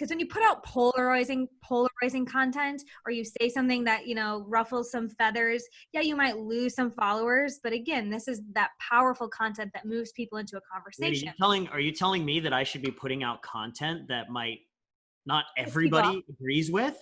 because when you put out polarizing content, or you say something that, you know, ruffles some feathers, yeah, you might lose some followers. But again, this is that powerful content that moves people into a conversation. Wait, are you telling me that I should be putting out content that might not everybody agrees with?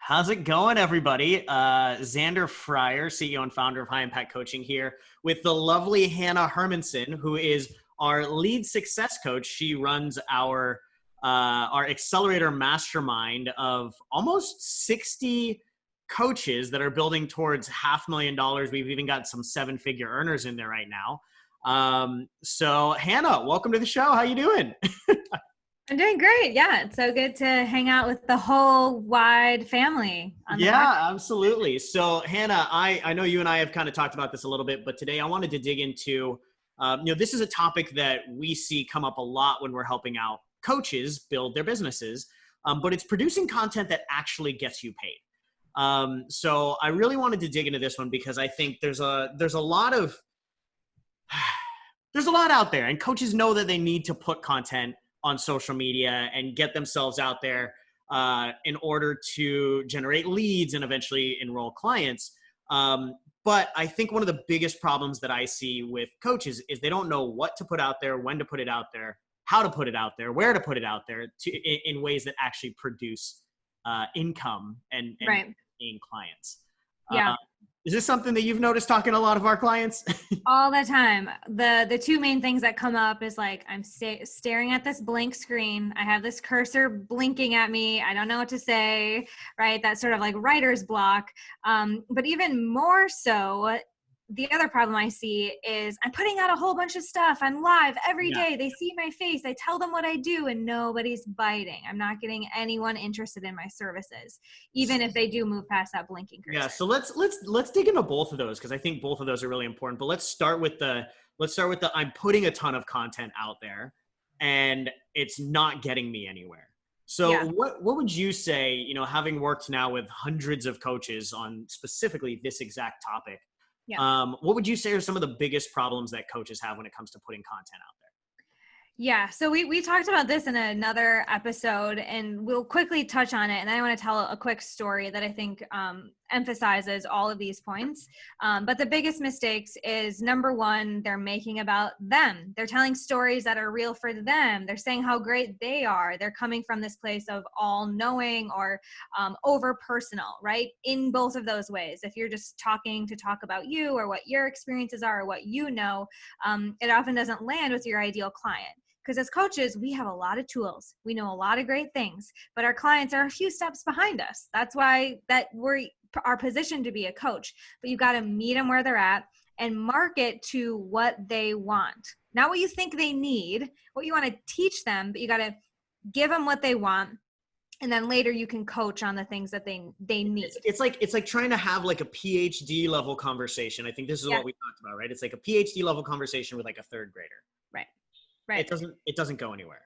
How's it going, everybody? Zander Fryer, CEO and founder of High Impact Coaching, here with the lovely Hannah Hermanson, who is our lead success coach. She runs our accelerator mastermind of almost 60 coaches that are building towards $500,000. We've even got some 7-figure earners in there right now. So Hannah, welcome to the show. How you doing? I'm doing great. Yeah, it's so good to hang out with the whole wide family. Yeah, absolutely. So Hannah, I know you and I have kind of talked about this a little bit, but today I wanted to dig into, this is a topic that we see come up a lot when we're helping out coaches build their businesses, but it's producing content that actually gets you paid. So I really wanted to dig into this one because I think there's a lot out there, and coaches know that they need to put content on social media and get themselves out there in order to generate leads and eventually enroll clients. But I think one of the biggest problems that I see with coaches is they don't know what to put out there, when to put it out there, how to put it out there, where to put it out there in ways that actually produce income and paying clients. Yeah. Is this something that you've noticed talking to a lot of our clients? All the time. The two main things that come up is like, I'm staring at this blank screen. I have this cursor blinking at me. I don't know what to say, right? That sort of like writer's block. But even more so, the other problem I see is I'm putting out a whole bunch of stuff. I'm live every day. They see my face. I tell them what I do and nobody's biting. I'm not getting anyone interested in my services, even if they do move past that blinking cursor. Yeah. So let's dig into both of those, because I think both of those are really important. But let's start with the I'm putting a ton of content out there and it's not getting me anywhere. So what would you say, you know, having worked now with hundreds of coaches on specifically this exact topic, what would you say are some of the biggest problems that coaches have when it comes to putting content out there? Yeah. So we talked about this in another episode and we'll quickly touch on it. And I want to tell a quick story that I think emphasizes all of these points. But the biggest mistakes is, number one, they're making about them. They're telling stories that are real for them. They're saying how great they are. They're coming from this place of all knowing or over personal, right? In both of those ways. If you're just talking to talk about you or what your experiences are or what you know, it often doesn't land with your ideal client. Because as coaches, we have a lot of tools. We know a lot of great things, but our clients are a few steps behind us. That's why we are positioned to be a coach. But you got to meet them where they're at and market to what they want. Not what you think they need, what you want to teach them, but you got to give them what they want. And then later you can coach on the things that they need. It's like trying to have like a PhD level conversation. I think this is what we talked about, right? It's like a PhD level conversation with like a third grader. Right. It doesn't go anywhere.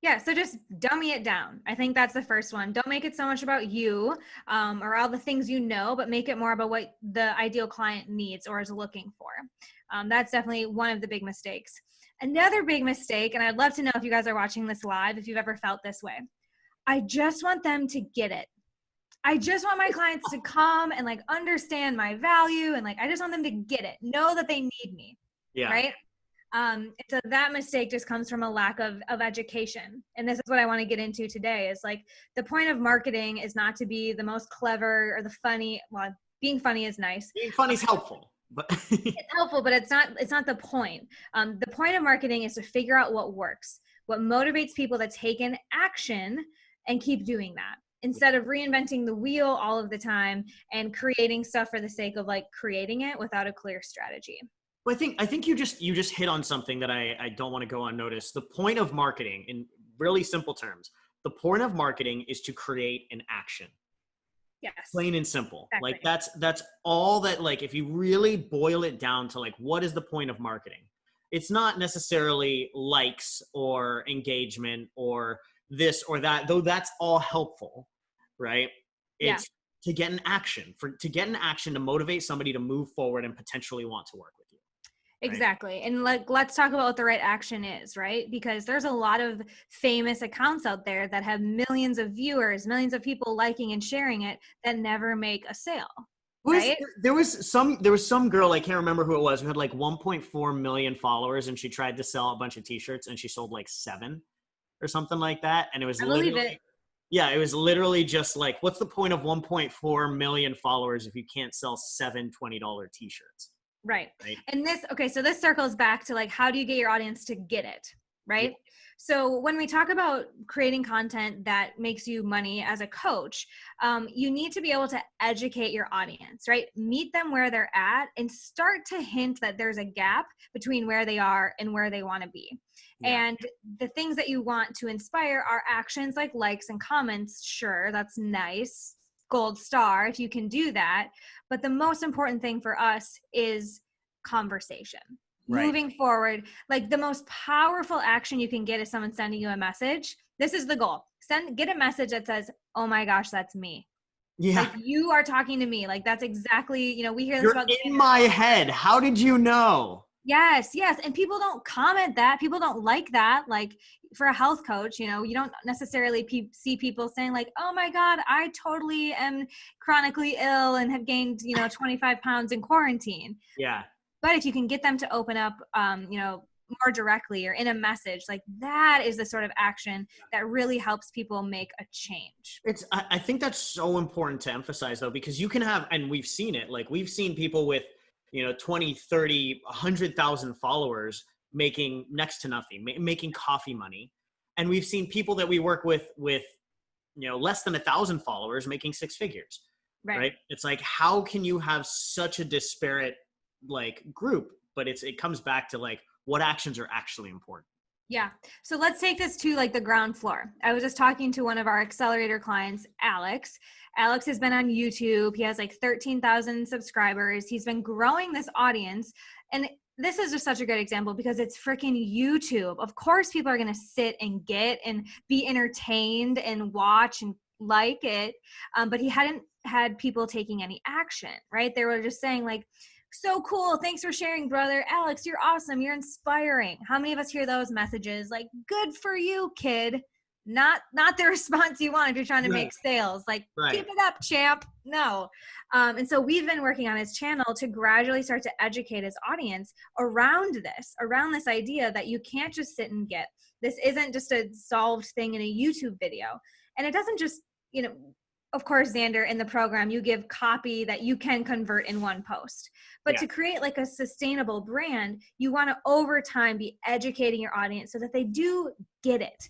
Yeah. So just dummy it down. I think that's the first one. Don't make it so much about you or all the things you know, but make it more about what the ideal client needs or is looking for. That's definitely one of the big mistakes. Another big mistake, and I'd love to know if you guys are watching this live, if you've ever felt this way. I just want them to get it. I just want my clients to come and like understand my value. And like, I just want them to get it, know that they need me. Yeah. Right. So that mistake just comes from a lack of education. And this is what I want to get into today is like the point of marketing is not to be the most clever or the funny. Well, being funny is nice. Being funny is helpful, but it's helpful, but it's not the point. The point of marketing is to figure out what works, what motivates people to take an action and keep doing that instead of reinventing the wheel all of the time and creating stuff for the sake of like creating it without a clear strategy. Well, I think you just hit on something that I don't want to go unnoticed. The point of marketing, in really simple terms, the point of marketing is to create an action. Yes. Plain and simple. Exactly. Like that's all that, like, if you really boil it down to like, what is the point of marketing? it's not necessarily likes or engagement or this or that, though that's all helpful, right? Yeah. It's to get an action, to motivate somebody to move forward and potentially want to work with you. Right? Exactly. And like, let's talk about what the right action is, right? Because there's a lot of famous accounts out there that have millions of viewers, millions of people liking and sharing it that never make a sale. Right? There was some girl, I can't remember who it was, who had like 1.4 million followers, and she tried to sell a bunch of t-shirts and she sold like 7 or something like that. And it was I believe it. Yeah, it was literally just like, what's the point of 1.4 million followers if you can't sell 7 $20 t-shirts? Right. And so this circles back to like, how do you get your audience to get it? Right. Yeah. So when we talk about creating content that makes you money as a coach, you need to be able to educate your audience, right? Meet them where they're at and start to hint that there's a gap between where they are and where they want to be. Yeah. And the things that you want to inspire are actions like likes and comments. Sure, that's nice. Gold star if you can do that. But the most important thing for us is conversation. Right. Moving forward, like the most powerful action you can get is someone sending you a message. This is the goal. Get a message that says, "Oh my gosh, that's me." Yeah. Like you are talking to me. Like that's exactly, we hear this about in my head. How did you know? Yes. And people don't comment that. People don't like that. Like for a health coach, you don't necessarily see people saying like, "Oh my God, I totally am chronically ill and have gained, 25 pounds in quarantine." Yeah. But if you can get them to open up, more directly or in a message, like that is the sort of action that really helps people make a change. I think that's so important to emphasize though, because you can have, and we've seen it, like we've seen people with, 20, 30, 100,000 followers making next to nothing, making coffee money. And we've seen people that we work with, less than 1,000 followers making 6 figures, right? It's like, how can you have such a disparate group? But it comes back to like, what actions are actually important. Yeah. So let's take this to like the ground floor. I was just talking to one of our accelerator clients, Alex. Alex has been on YouTube. He has like 13,000 subscribers. He's been growing this audience. And this is just such a good example because it's freaking YouTube. Of course, people are going to sit and get and be entertained and watch and like it. But he hadn't had people taking any action, right? They were just saying like, "So cool. Thanks for sharing, brother. Alex, you're awesome. You're inspiring." How many of us hear those messages? Like, "Good for you, kid." Not the response you want if you're trying to make sales. Like, "Keep it up, champ." No. And so we've been working on his channel to gradually start to educate his audience around this idea that you can't just sit and get. This isn't just a solved thing in a YouTube video. And it doesn't just, of course, Zander, in the program, you give copy that you can convert in one post. But to create like a sustainable brand, you want to over time be educating your audience so that they do get it.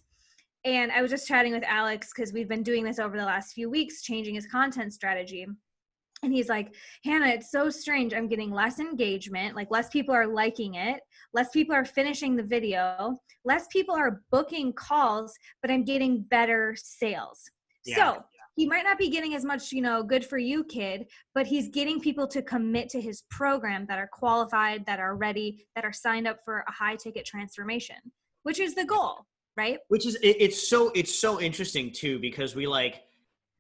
And I was just chatting with Alex because we've been doing this over the last few weeks, changing his content strategy. And he's like, "Hannah, it's so strange. I'm getting less engagement, like less people are liking it, less people are finishing the video, less people are booking calls, but I'm getting better sales." So he might not be getting as much, good for you, kid, but he's getting people to commit to his program that are qualified, that are ready, that are signed up for a high ticket transformation, which is the goal, right? Which is, it's so interesting too, because we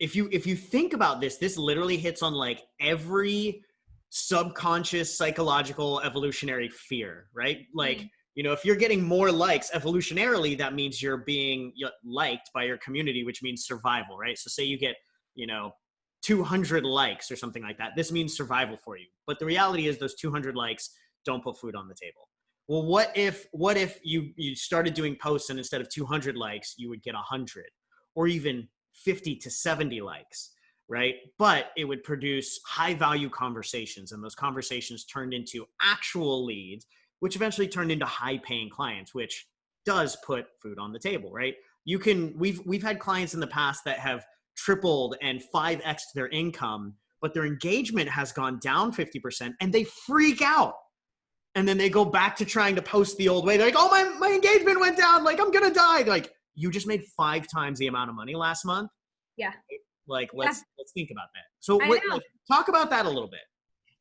if you think about this literally hits on like every subconscious psychological evolutionary fear, right? Like, if you're getting more likes evolutionarily, that means you're being liked by your community, which means survival, right? So say you get, 200 likes or something like that. This means survival for you. But the reality is those 200 likes don't put food on the table. Well, what if you started doing posts and instead of 200 likes, you would get 100 or even 50 to 70 likes, right? But it would produce high value conversations, and those conversations turned into actual leads, which eventually turned into high paying clients, which does put food on the table, right? We've had clients in the past that have tripled and 5x'd their income, but their engagement has gone down 50% and they freak out. And then they go back to trying to post the old way. They're like, "Oh, my engagement went down. Like, I'm going to die." They're like, you just made 5 times the amount of money last month. Yeah. Like, let's think about that. So talk about that a little bit.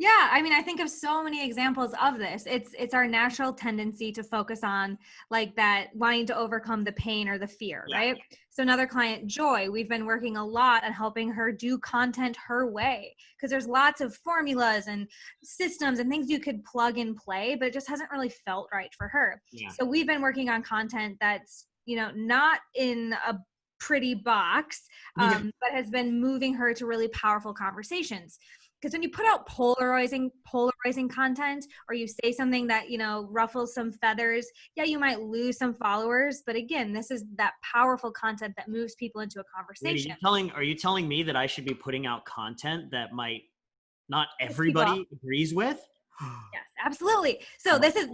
Yeah, I mean, I think of so many examples of this. It's our natural tendency to focus on like that wanting to overcome the pain or the fear, Yeah. right? So another client, Joy, we've been working a lot on helping her do content her way because there's lots of formulas and systems and things you could plug and play, but it just hasn't really felt right for her. Yeah. So we've been working on content that's, not in a pretty box, but has been moving her to really powerful conversations. Because when you put out polarizing content, or you say something that ruffles some feathers, yeah, you might lose some followers, but again, this is that powerful content that moves people into a Wait, conversation. are you telling me that I should be putting out content that might not People. everybody agrees with? Yes, absolutely. So this is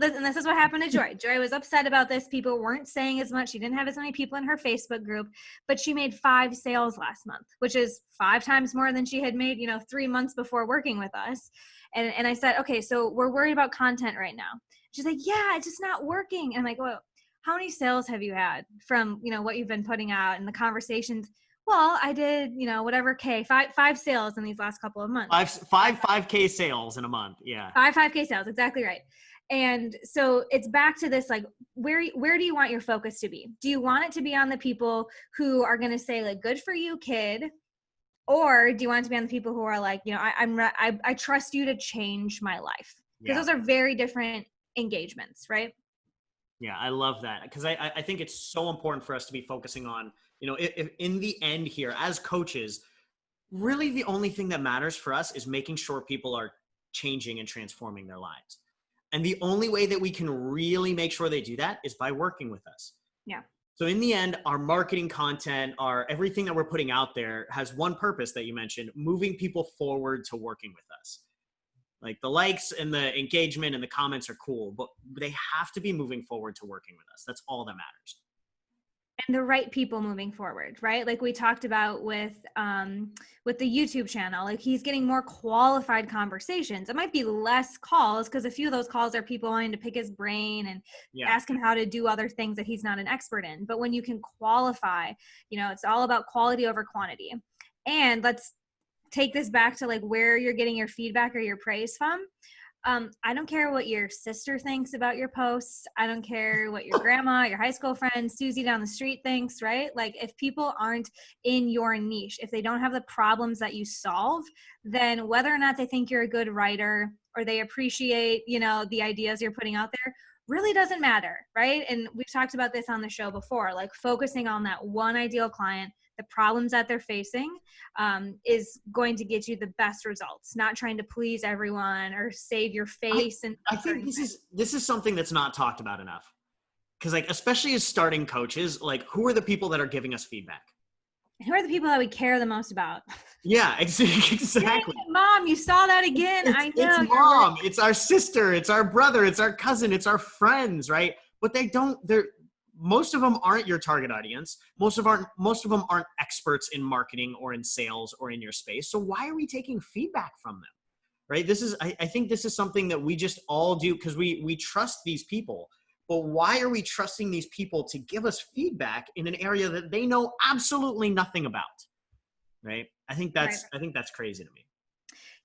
what happened to Joy. Joy was upset about this. People weren't saying as much. She didn't have as many people in her Facebook group, but she made 5 sales last month, which is 5 times more than she had made, 3 months before working with us. And I said, okay, so we're worried about content right now. She's like, yeah, it's just not working. And I'm like, well, how many sales have you had from, what you've been putting out and the conversations? Well, I did, whatever five sales in these last couple of months. 5K sales in a month. Yeah. 5K sales. Exactly right. And so it's back to this, like, where do you want your focus to be? Do you want it to be on the people who are going to say like, good for you, kid? Or do you want it to be on the people who are like, I trust you to change my life? Because those are very different engagements, right? Yeah, I love that because I think it's so important for us to be focusing on, if in the end here as coaches, really the only thing that matters for us is making sure people are changing and transforming their lives. And the only way that we can really make sure they do that is by working with us. Yeah. So in the end, our marketing content, everything that we're putting out there has one purpose that you mentioned, moving people forward to working with us. Like the likes and the engagement and the comments are cool, but they have to be moving forward to working with us. That's all that matters. And the right people moving forward, right? Like we talked about with the YouTube channel, like he's getting more qualified conversations. It might be less calls because a few of those calls are people wanting to pick his brain and ask him how to do other things that he's not an expert in. But when you can qualify, it's all about quality over quantity. And let's take this back to like where you're getting your feedback or your praise from. I don't care what your sister thinks about your posts. I don't care what your grandma, your high school friend, Susie down the street thinks, right? Like if people aren't in your niche, if they don't have the problems that you solve, then whether or not they think you're a good writer or they appreciate, the ideas you're putting out there really doesn't matter, right? And we've talked about this on the show before, like focusing on that one ideal client, the problems that they're facing, is going to get you the best results, not trying to please everyone or save your face. I think this is something that's not talked about enough. Because like, especially as starting coaches, like who are the people that are giving us feedback? Who are the people that we care the most about? Yeah, exactly. Dang it, Mom, you saw that again. I know. It's mom, it's our sister, it's our brother, it's our cousin, it's our friends, right? But most of them aren't your target audience. Most of them aren't experts in marketing or in sales or in your space. So why are we taking feedback from them? Right? I think this is something that we just all do because we trust these people. But why are we trusting these people to give us feedback in an area that they know absolutely nothing about? Right? I think that's crazy to me.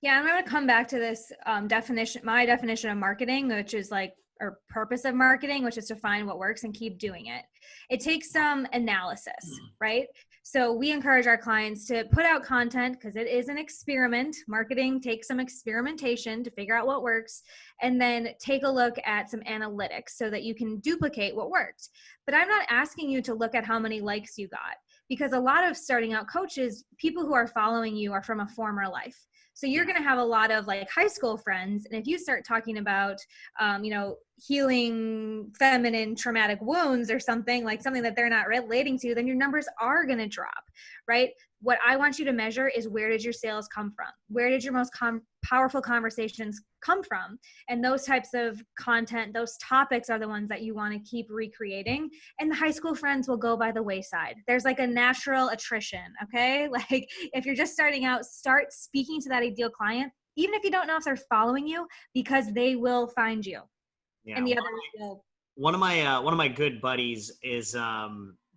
Yeah, I'm going to come back to this my definition of marketing, which is like, or purpose of marketing, which is to find what works and keep doing it. It takes some analysis, right? So we encourage our clients to put out content because it is an experiment. Marketing takes some experimentation to figure out what works, and then take a look at some analytics so that you can duplicate what worked. But I'm not asking you to look at how many likes you got, because a lot of starting out coaches, people who are following you are from a former life. So you're going to have a lot of like high school friends. And if you start talking about, healing feminine traumatic wounds or something that they're not relating to, then your numbers are going to drop, right? What I want you to measure is, where did your sales come from? Where did your most powerful conversations come from? And those types of content, those topics are the ones that you want to keep recreating. And the high school friends will go by the wayside. There's like a natural attrition, okay? Like if you're just starting out, start speaking to that ideal client, even if you don't know if they're following you, because they will find you. Yeah. And the others will. One of my good buddies is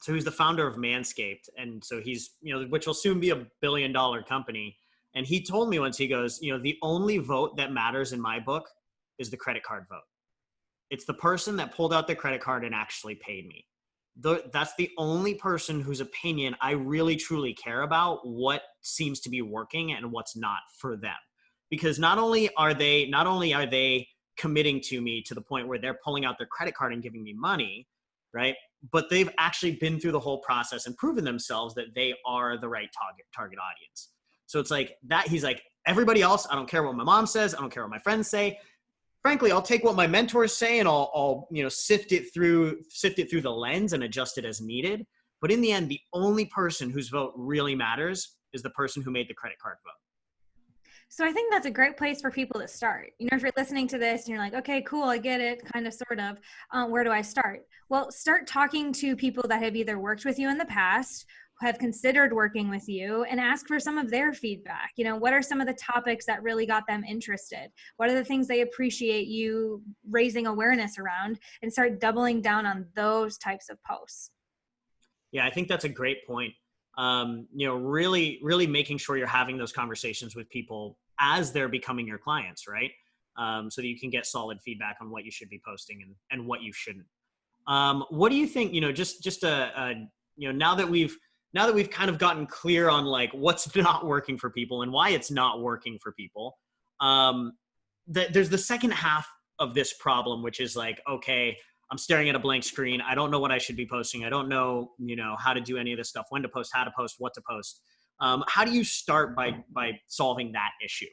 so he's the founder of Manscaped, and so he's which will soon be $1 billion company. And he told me once, he goes, the only vote that matters in my book is the credit card vote. It's the person that pulled out their credit card and actually paid me. That's the only person whose opinion I really truly care about, what seems to be working and what's not for them. Because not only are they committing to me to the point where they're pulling out their credit card and giving me money, right? But they've actually been through the whole process and proven themselves that they are the right target audience. So it's like that. He's like, everybody else, I don't care what my mom says. I don't care what my friends say. Frankly, I'll take what my mentors say and I'll sift it through the lens and adjust it as needed. But in the end, the only person whose vote really matters is the person who made the credit card vote. So I think that's a great place for people to start. If you're listening to this and you're like, okay, cool, I get it, kind of, sort of, where do I start? Well, start talking to people that have either worked with you in the past, have considered working with you, and ask for some of their feedback. What are some of the topics that really got them interested? What are the things they appreciate you raising awareness around, and start doubling down on those types of posts. Yeah, I think that's a great point. Really, really making sure you're having those conversations with people as they're becoming your clients, right? So that you can get solid feedback on what you should be posting and what you shouldn't. What do you think, now that we've kind of gotten clear on like what's not working for people and why it's not working for people, there's the second half of this problem, which is like, okay, I'm staring at a blank screen. I don't know what I should be posting. I don't know, how to do any of this stuff, when to post, how to post, what to post. How do you start by solving that issue?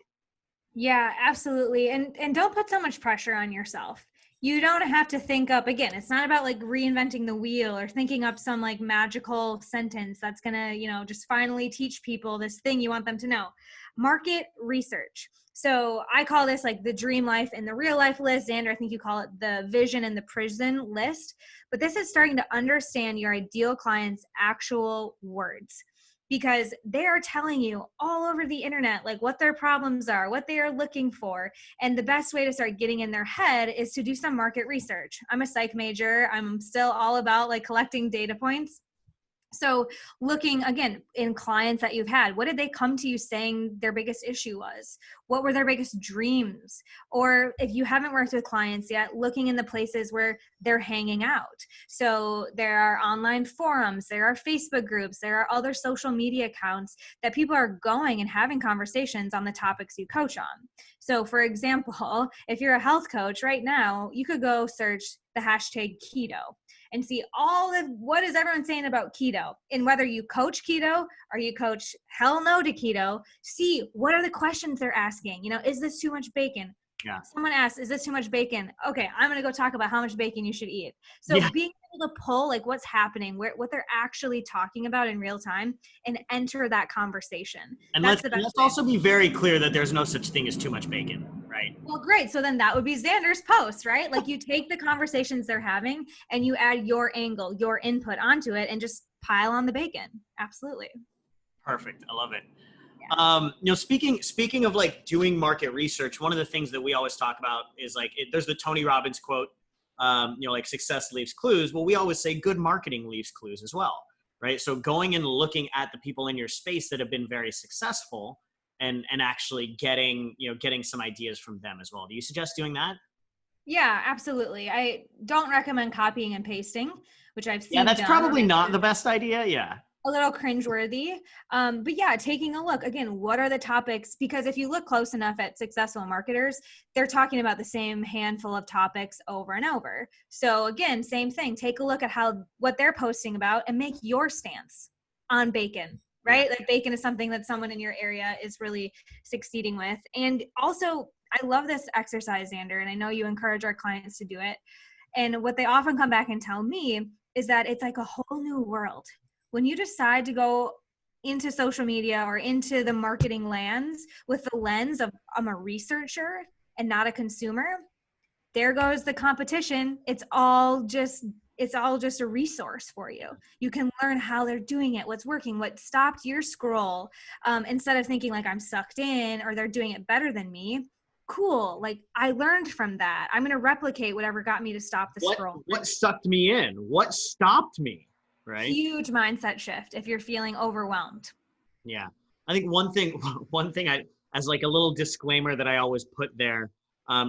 Yeah, absolutely. And don't put so much pressure on yourself. You don't have to think up, again, it's not about like reinventing the wheel or thinking up some like magical sentence that's going to, just finally teach people this thing you want them to know. Market research. So I call this like the dream life and the real life list. Zander, I think you call it the vision and the prison list. But this is starting to understand your ideal client's actual words, because they are telling you all over the internet, like what their problems are, what they are looking for. And the best way to start getting in their head is to do some market research. I'm a psych major. I'm still all about like collecting data points. So looking again in clients that you've had, what did they come to you saying their biggest issue was? What were their biggest dreams? Or if you haven't worked with clients yet, looking in the places where they're hanging out. So there are online forums, there are Facebook groups, there are other social media accounts that people are going and having conversations on the topics you coach on. So for example, if you're a health coach right now, you could go search the hashtag keto and see all of what is everyone saying about keto, and whether you coach keto or you coach hell no to keto, see what are the questions they're asking. Is this too much bacon? Yeah. Someone asks, is this too much bacon? Okay, I'm going to go talk about how much bacon you should eat. So being able to pull like what's happening, what they're actually talking about in real time, and enter that conversation. And let's also be very clear that there's no such thing as too much bacon, right? Well, great. So then that would be Zander's post, right? Like you take the conversations they're having and you add your angle, your input onto it, and just pile on the bacon. Absolutely. Perfect. I love it. Yeah. Speaking of like doing market research, one of the things that we always talk about is like, there's the Tony Robbins quote, like success leaves clues. Well, we always say good marketing leaves clues as well, right? So going and looking at the people in your space that have been very successful and actually getting some ideas from them as well. Do you suggest doing that? Yeah, absolutely. I don't recommend copying and pasting, which I've seen. Yeah, that's probably not the best idea. Yeah. A little cringeworthy. But yeah, taking a look again, what are the topics? Because if you look close enough at successful marketers, they're talking about the same handful of topics over and over. So again, same thing, take a look at what they're posting about and make your stance on bacon, right? Like bacon is something that someone in your area is really succeeding with. And also, I love this exercise, Zander, and I know you encourage our clients to do it. And what they often come back and tell me is that it's like a whole new world. When you decide to go into social media or into the marketing lands with the lens of I'm a researcher and not a consumer, there goes the competition. It's all just a resource for you. You can learn how they're doing it, what's working, what stopped your scroll, instead of thinking like I'm sucked in or they're doing it better than me. Cool. Like I learned from that. I'm going to replicate whatever got me to stop the scroll. What sucked me in? What stopped me? Right? Huge mindset shift if you're feeling overwhelmed. Yeah. I think one thing, one thing as like a little disclaimer that I always put there,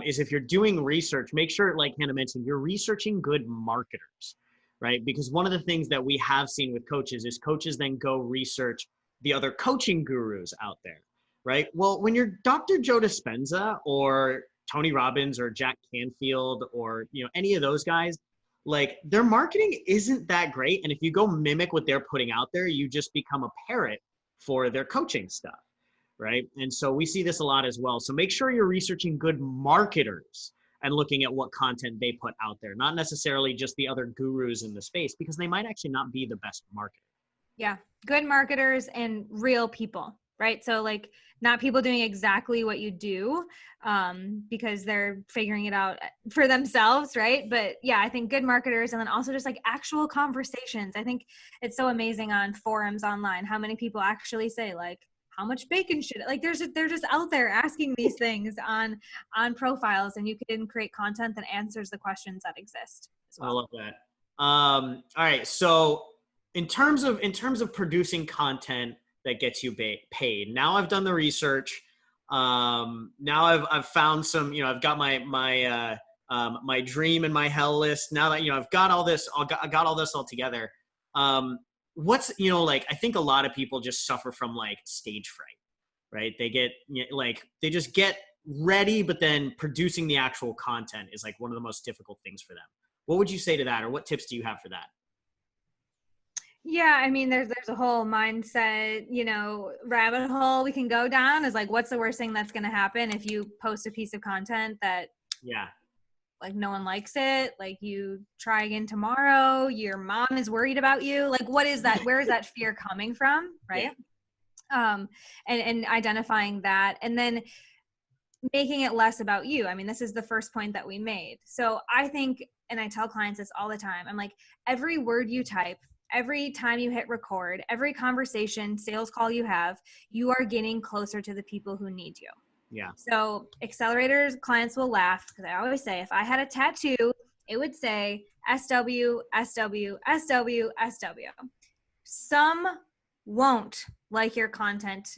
is if you're doing research, make sure, like Hannah mentioned, you're researching good marketers, right? Because one of the things that we have seen with coaches is coaches then go research the other coaching gurus out there, right? Well, when you're Dr. Joe Dispenza or Tony Robbins or Jack Canfield or, you know, any of those guys, like their marketing isn't that great. And if you go mimic what they're putting out there, you just become a parrot for their coaching stuff, right? And so we see this a lot as well. So make sure you're researching good marketers and looking at what content they put out there, not necessarily just the other gurus in the space, because they might actually not be the best marketer. Yeah. Good marketers and real people, right? So like not people doing exactly what you do because they're figuring it out for themselves, right? But yeah, I think good marketers, and then also just like actual conversations. I think it's so amazing on forums online how many people actually say like, how much bacon should it, like they're just out there asking these things on profiles, and you can create content that answers the questions that exist as well. I love that. All right, so in terms of producing content that gets you paid, now I've done the research. Now I've found some, you know, I've got my dream and my hell list. Now that, you know, I've got all this, I got all this all together. What's, you know, like, I think a lot of people just suffer from like stage fright, right? They get like, they just get ready, but then producing the actual content is like one of the most difficult things for them. What would you say to that? Or what tips do you have for that? Yeah, I mean, there's a whole mindset, you know, rabbit hole we can go down, is like, what's the worst thing that's going to happen if you post a piece of content that, Yeah, like, no one likes it, like you try again tomorrow, your mom is worried about you, like, what is that? Where is that fear coming from, right? yeah. And identifying that, and then making it less about you. I mean, this is the first point that we made. So I think, and I tell clients this all the time, I'm like, every word you type, every time you hit record, every conversation, sales call you have, you are getting closer to the people who need you. Yeah. So accelerators, clients will laugh because I always say, if I had a tattoo, it would say SW, SW, SW, SW. Some won't like your content.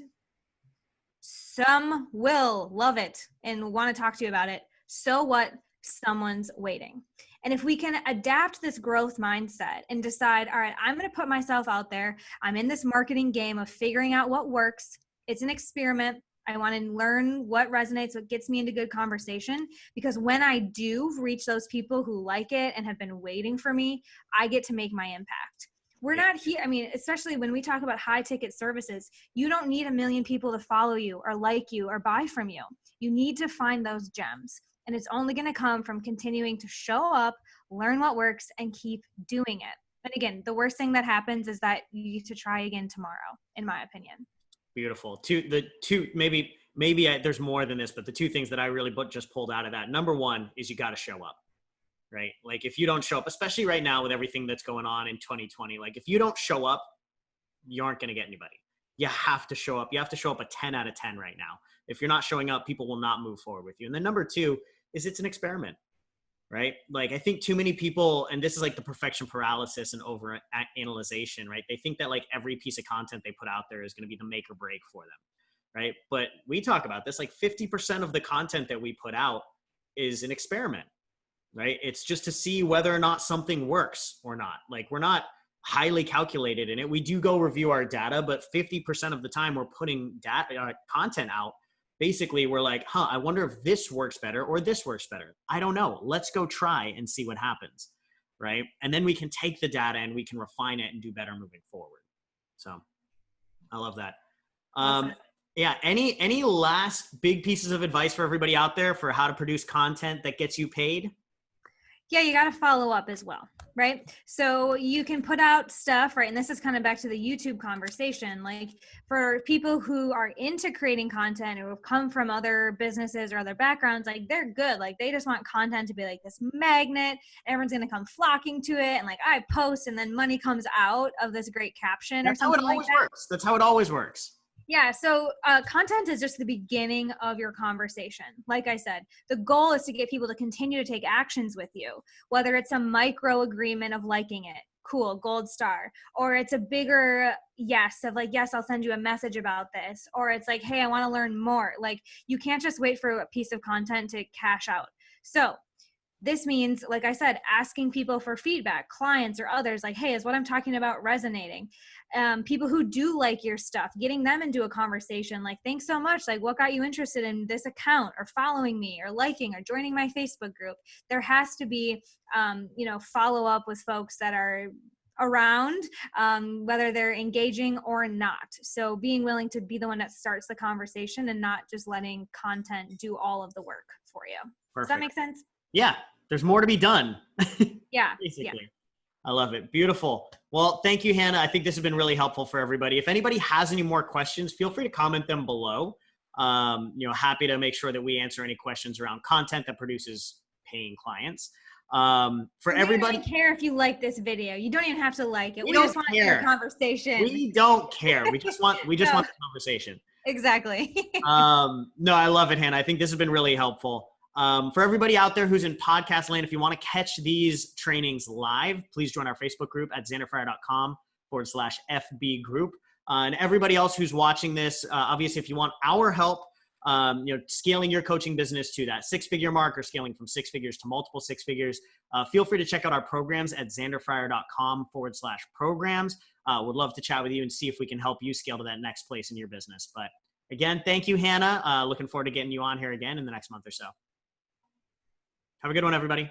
Some will love it and want to talk to you about it. So what? Someone's waiting. And if we can adapt this growth mindset and decide, all right, I'm going to put myself out there. I'm in this marketing game of figuring out what works. It's an experiment. I want to learn what resonates, what gets me into good conversation. Because when I do reach those people who like it and have been waiting for me, I get to make my impact. We're not here. I mean, especially when we talk about high ticket services, you don't need 1 million people to follow you or like you or buy from you. You need to find those gems. And it's only going to come from continuing to show up, learn what works, and keep doing it. And again, the worst thing that happens is that you get to try again tomorrow, in my opinion. Beautiful. Maybe there's more than this, but the two things that I really just pulled out of that. Number one is you got to show up, right? Like if you don't show up, especially right now with everything that's going on in 2020, like if you don't show up, you aren't going to get anybody. You have to show up. You have to show up a 10 out of 10 right now. If you're not showing up, people will not move forward with you. And then number two is it's an experiment, right? Like I think too many people, and this is like the perfection paralysis and over analyzation, right? They think that like every piece of content they put out there is going to be the make or break for them, right? But we talk about this, like 50% of the content that we put out is an experiment, right? It's just to see whether or not something works or not. Like we're not highly calculated in it. We do go review our data, but 50% of the time we're putting content out. Basically, we're like, I wonder if this works better or this works better. I don't know. Let's go try and see what happens, right? And then we can take the data and we can refine it and do better moving forward. So I love that. Yeah. Any last big pieces of advice for everybody out there for how to produce content that gets you paid? Yeah, you got to follow up as well, right? So you can put out stuff, right? And this is kind of back to the YouTube conversation. Like for people who are into creating content or have come from other businesses or other backgrounds, like they're good. Like they just want content to be like this magnet. Everyone's going to come flocking to it. And like I post and then money comes out of this great caption or something like that. That's how it always works. That's how it always works. Yeah. So content is just the beginning of your conversation. Like I said, the goal is to get people to continue to take actions with you, whether it's a micro agreement of liking it, cool, gold star. Or it's a bigger yes of like, yes, I'll send you a message about this. Or it's like, hey, I want to learn more. Like, you can't just wait for a piece of content to cash out. So this means, like I said, asking people for feedback, clients or others, like, hey, is what I'm talking about resonating? People who do like your stuff, getting them into a conversation, like, thanks so much. Like, what got you interested in this account, or following me, or liking, or joining my Facebook group? There has to be, follow up with folks that are around, whether they're engaging or not. So being willing to be the one that starts the conversation and not just letting content do all of the work for you. Perfect. Does that make sense? Yeah, there's more to be done. Yeah. Basically. Yeah. I love it. Beautiful. Well, thank you, Hannah. I think this has been really helpful for everybody. If anybody has any more questions, feel free to comment them below. Happy to make sure that we answer any questions around content that produces paying clients. For everybody, We don't care if you like this video. You don't even have to like it. We don't just want to hear a conversation. We don't care. We just want the conversation. Exactly. No, I love it, Hannah. I think this has been really helpful. For everybody out there who's in podcast land, if you want to catch these trainings live, please join our Facebook group at zanderfryer.com/FB group. And everybody else who's watching this, obviously, if you want our help, scaling your coaching business to that 6-figure mark, or scaling from 6 figures to multiple 6 figures, feel free to check out our programs at zanderfryer.com/programs. Would love to chat with you and see if we can help you scale to that next place in your business. But again, thank you, Hannah. Looking forward to getting you on here again in the next month or so. Have a good one, everybody.